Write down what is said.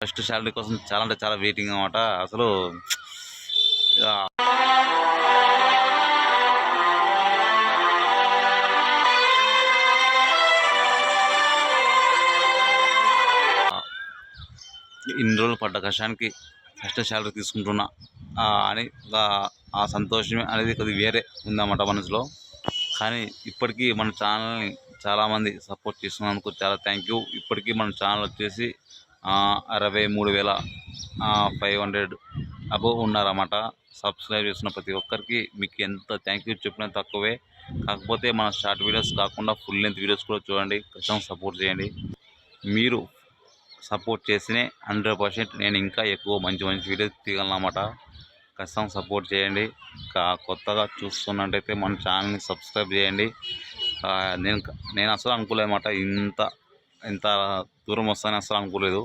First salary కోసం చాలా అంటే చాలా వెయిటింగ్ అనమాట. అసలు ఇన్ని రోజులు పడ్డ కష్టానికి ఫస్ట్ శాలరీ తీసుకుంటున్నా అని ఆ సంతోషమే అనేది కొద్దిగా వేరే ఉందన్నమాట మనసులో. కానీ ఇప్పటికీ మన ఛానల్ని చాలామంది సపోర్ట్ చేస్తున్నందుకు చాలా థ్యాంక్ యూ. ఇప్పటికీ మన ఛానల్ వచ్చేసి 63,500 అబోవ్ ఉన్నారన్నమాట. సబ్స్క్రైబ్ చేస్తున్న ప్రతి ఒక్కరికి మీకు ఎంత థ్యాంక్ యూ చెప్పినా తక్కువే. కాకపోతే మన షార్ట్ వీడియోస్ కాకుండా ఫుల్ లెంత్ వీడియోస్ కూడా చూడండి, ఖచ్చితంగా సపోర్ట్ చేయండి. మీరు సపోర్ట్ చేస్తేనే 100% నేను ఇంకా ఎక్కువ మంచి మంచి వీడియోస్ తీయగలను అన్నమాట. ఖచ్చితంగా సపోర్ట్ చేయండి. కొత్తగా చూస్తున్నట్టయితే మన ఛానల్ని సబ్స్క్రైబ్ చేయండి. నేను అసలు అనుకోలేదు అన్నమాట, ఇంత దూరం వస్తానని అసలు అనుకోలేదు.